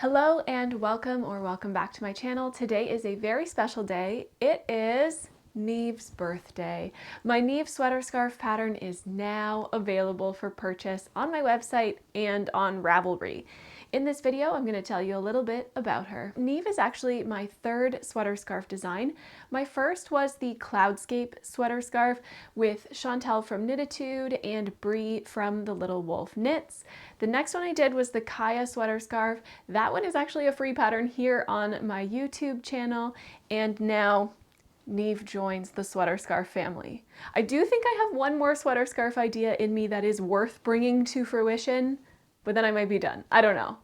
Hello and welcome or welcome back to my channel. Today is a very special day. It is Niamh's birthday. My Niamh sweater scarf pattern is now available for purchase on my website and on Ravelry. In this video, I'm going to tell you a little bit about her. Niamh is actually my third sweater scarf design. My first was the Cloudscape sweater scarf with Chantel from Knititude and Brie from The Little Wolf Knits. The next one I did was the Kaya sweater scarf. That one is actually a free pattern here on my YouTube channel, and now Niamh joins the sweater scarf family. I do think I have one more sweater scarf idea in me that is worth bringing to fruition, but then I might be done. I don't know.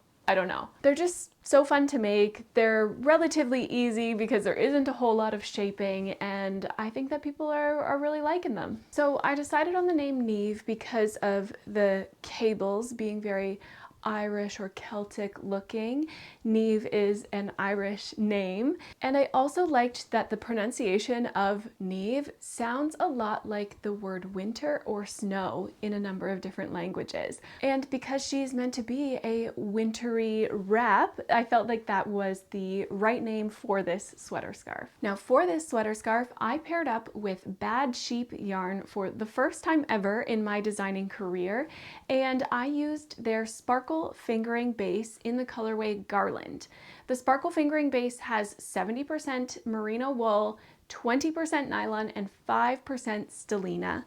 They're just so fun to make. They're relatively easy because there isn't a whole lot of shaping, and I think that people are really liking them. So I decided on the name Niamh because of the cables being very Irish or Celtic looking. Niamh is an Irish name, and I also liked that the pronunciation of Niamh sounds a lot like the word winter or snow in a number of different languages. And because she's meant to be a wintry wrap, I felt like that was the right name for this sweater scarf. Now for this sweater scarf, I paired up with Bad Sheep yarn for the first time ever in my designing career, and I used their Sparkle Fingering Base in the colorway Garland. The Sparkle Fingering Base has 70% merino wool, 20% nylon, and 5% stellina.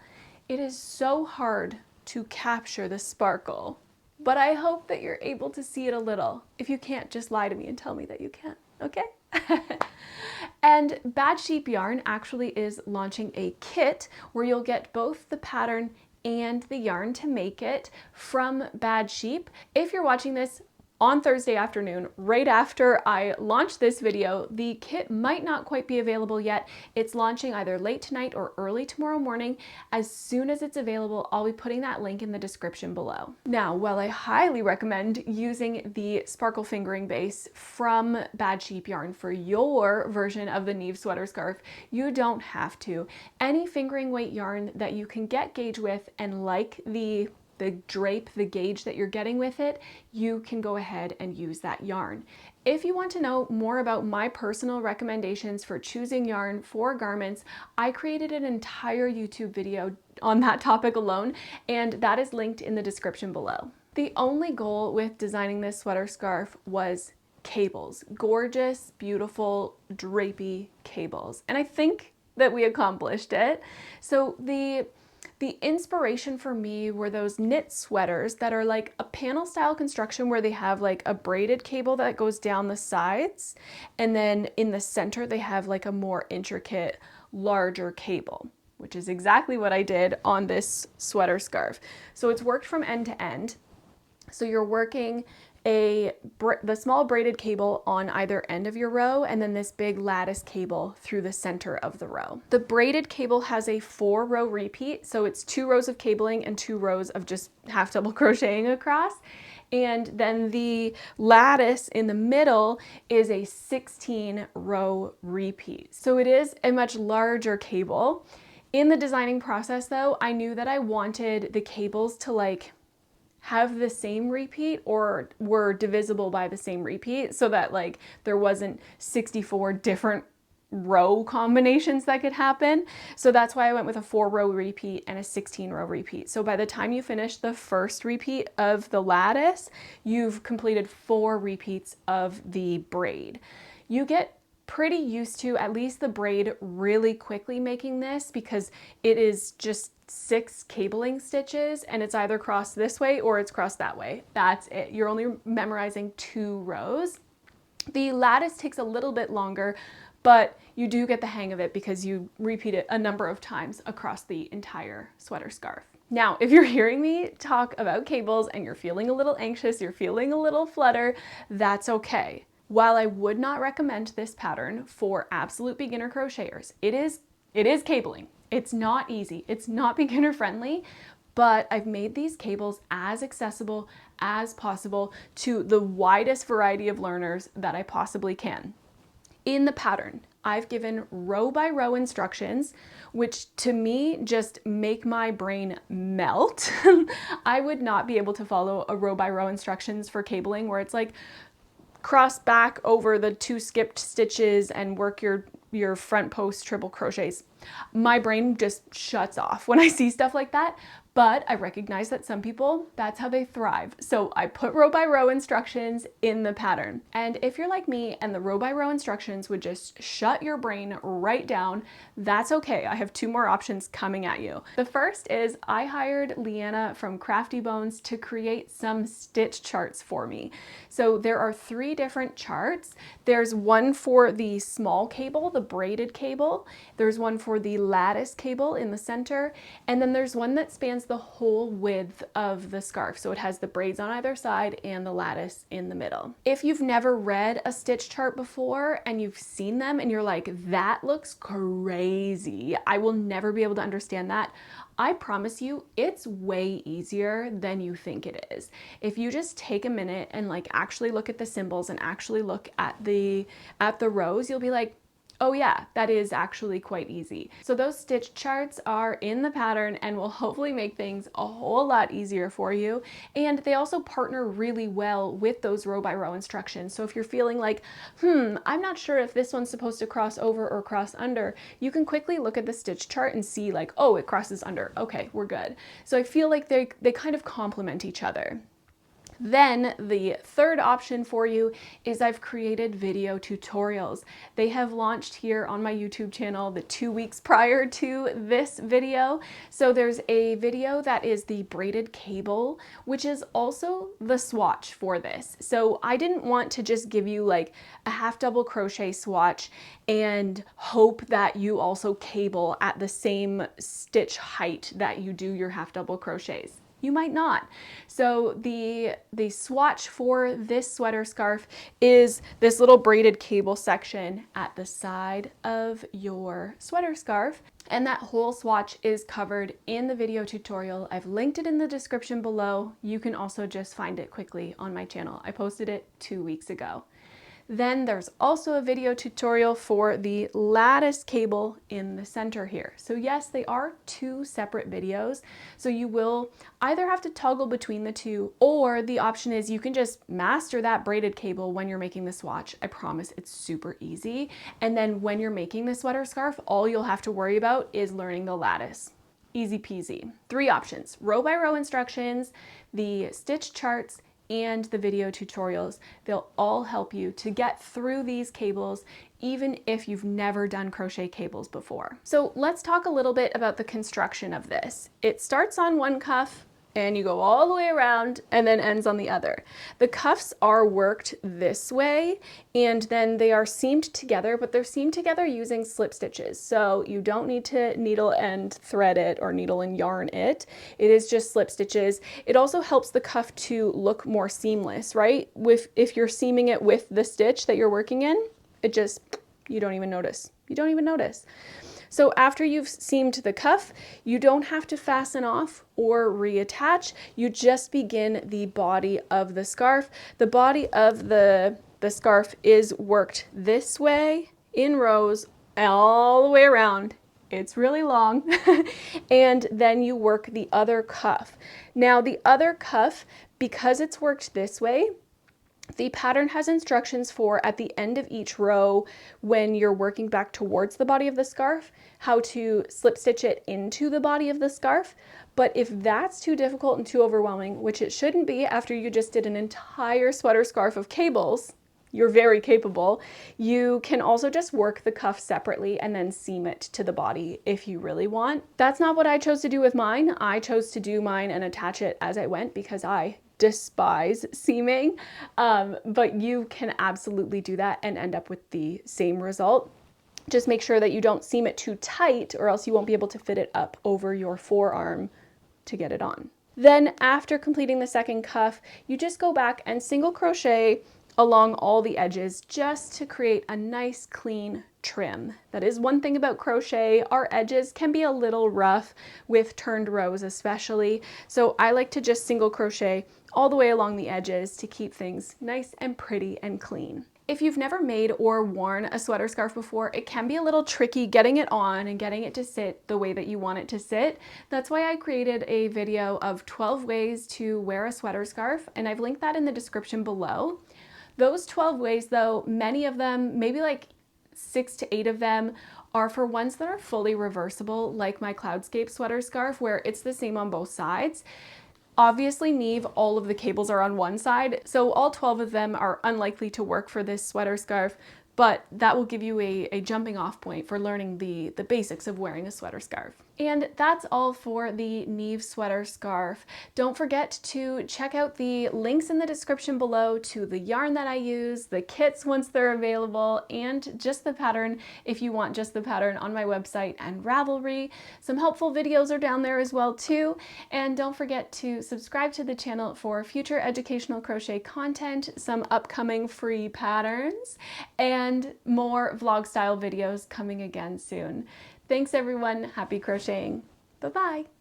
It is so hard to capture the sparkle, but I hope that you're able to see it a little. If you can't, just lie to me and tell me that you can, okay? And Bad Sheep Yarn actually is launching a kit where you'll get both the pattern and the yarn to make it from Bad Sheep. If you're watching this on Thursday afternoon, right after I launch this video, the kit might not quite be available yet. It's launching either late tonight or early tomorrow morning. As soon as it's available, I'll be putting that link in the description below. Now, while I highly recommend using the Sparkle Fingering Base from Bad Sheep Yarn for your version of the Niamh sweater scarf, you don't have to. Any fingering weight yarn that you can get gauge with and like the drape, the gauge that you're getting with it, you can go ahead and use that yarn. If you want to know more about my personal recommendations for choosing yarn for garments, I created an entire YouTube video on that topic alone, and that is linked in the description below. The only goal with designing this sweater scarf was cables. Gorgeous, beautiful, drapey cables. And I think that we accomplished it. So the inspiration for me were those knit sweaters that are like a panel style construction where they have like a braided cable that goes down the sides, and then in the center they have like a more intricate, larger cable, which is exactly what I did on this sweater scarf. So it's worked from end to end. So you're working the small braided cable on either end of your row, and then this big lattice cable through the center of the row. The braided cable has a 4-row repeat, so it's 2 rows of cabling and 2 rows of just half double crocheting across. And then the lattice in the middle is a 16-row repeat. So it is a much larger cable. In the designing process though, I knew that I wanted the cables to like have the same repeat or were divisible by the same repeat, so that like there wasn't 64 different row combinations that could happen. So that's why I went with a 4-row repeat and a 16-row repeat. So by the time you finish the first repeat of the lattice, you've completed 4 repeats of the braid. You get pretty used to at least the braid really quickly making this because it is just 6 cabling stitches, and it's either crossed this way or it's crossed that way. That's it. You're only memorizing 2 rows. The lattice takes a little bit longer, but you do get the hang of it because you repeat it a number of times across the entire sweater scarf. Now, if you're hearing me talk about cables and you're feeling a little anxious, you're feeling a little flutter, that's okay. While I would not recommend this pattern for absolute beginner crocheters, it is cabling. It's not easy, it's not beginner friendly, but I've made these cables as accessible as possible to the widest variety of learners that I possibly can. In the pattern, I've given row by row instructions, which to me just make my brain melt. I would not be able to follow a row by row instructions for cabling where it's like, cross back over the 2 skipped stitches and work your front post triple crochets. My brain just shuts off when I see stuff like that, but I recognize that some people, that's how they thrive. So I put row by row instructions in the pattern. And if you're like me and the row by row instructions would just shut your brain right down, that's okay. I have 2 more options coming at you. The first is I hired Leanna from Crafty Bones to create some stitch charts for me. So there are 3 different charts. There's one for the small cable, the braided cable. There's one for the lattice cable in the center. And then there's one that spans the whole width of the scarf. So it has the braids on either side and the lattice in the middle. If you've never read a stitch chart before and you've seen them and you're like, that looks crazy, I will never be able to understand that, I promise you it's way easier than you think it is. If you just take a minute and like actually look at the symbols and actually look at the rows, you'll be like, oh yeah, that is actually quite easy. So those stitch charts are in the pattern and will hopefully make things a whole lot easier for you. And they also partner really well with those row by row instructions. So if you're feeling like, I'm not sure if this one's supposed to cross over or cross under, you can quickly look at the stitch chart and see like, oh, it crosses under. Okay, we're good. So I feel like they kind of complement each other. Then the third option for you is I've created video tutorials. They have launched here on my YouTube channel the 2 weeks prior to this video. So there's a video that is the braided cable, which is also the swatch for this. So I didn't want to just give you like a half double crochet swatch and hope that you also cable at the same stitch height that you do your half double crochets. You might not. So the swatch for this sweater scarf is this little braided cable section at the side of your sweater scarf. And that whole swatch is covered in the video tutorial. I've linked it in the description below. You can also just find it quickly on my channel. I posted it 2 weeks ago. Then there's also a video tutorial for the lattice cable in the center here. So yes, they are 2 separate videos. So you will either have to toggle between the 2, or the option is you can just master that braided cable when you're making the swatch. I promise it's super easy. And then when you're making the sweater scarf, all you'll have to worry about is learning the lattice. Easy peasy. 3 options: row by row instructions, the stitch charts, and the video tutorials. They'll all help you to get through these cables even if you've never done crochet cables before. So let's talk a little bit about the construction of this. It starts on one cuff and you go all the way around and then ends on the other. The cuffs are worked this way and then they are seamed together, but they're seamed together using slip stitches. So you don't need to needle and thread it or needle and yarn it. It is just slip stitches. It also helps the cuff to look more seamless, right? If you're seaming it with the stitch that you're working in, it just, you don't even notice. You don't even notice. So after you've seamed the cuff, you don't have to fasten off or reattach. You just begin the body of the scarf. The body of the scarf is worked this way in rows all the way around. It's really long. And then you work the other cuff. Now the other cuff, because it's worked this way, the pattern has instructions for at the end of each row when you're working back towards the body of the scarf, how to slip stitch it into the body of the scarf. But if that's too difficult and too overwhelming, which it shouldn't be after you just did an entire sweater scarf of cables, you're very capable, you can also just work the cuff separately and then seam it to the body if you really want. That's not what I chose to do with mine. I chose to do mine and attach it as I went because I despise seaming, but you can absolutely do that and end up with the same result. Just make sure that you don't seam it too tight or else you won't be able to fit it up over your forearm to get it on. Then after completing the second cuff, you just go back and single crochet along all the edges just to create a nice clean trim. That is one thing about crochet. Our edges can be a little rough with turned rows especially. So I like to just single crochet all the way along the edges to keep things nice and pretty and clean. If you've never made or worn a sweater scarf before, it can be a little tricky getting it on and getting it to sit the way that you want it to sit. That's why I created a video of 12 ways to wear a sweater scarf, and I've linked that in the description below. Those 12 ways though, many of them, maybe like 6 to 8 of them, are for ones that are fully reversible, like my Cloudscape sweater scarf, where it's the same on both sides. Obviously, Niamh, all of the cables are on one side, so all 12 of them are unlikely to work for this sweater scarf, but that will give you a jumping off point for learning the basics of wearing a sweater scarf. And that's all for the Niamh sweater scarf. Don't forget to check out the links in the description below to the yarn that I use, the kits once they're available, and just the pattern if you want just the pattern on my website and Ravelry. Some helpful videos are down there as well too. And don't forget to subscribe to the channel for future educational crochet content, some upcoming free patterns, and more vlog style videos coming again soon. Thanks everyone, happy crocheting. Bye-bye.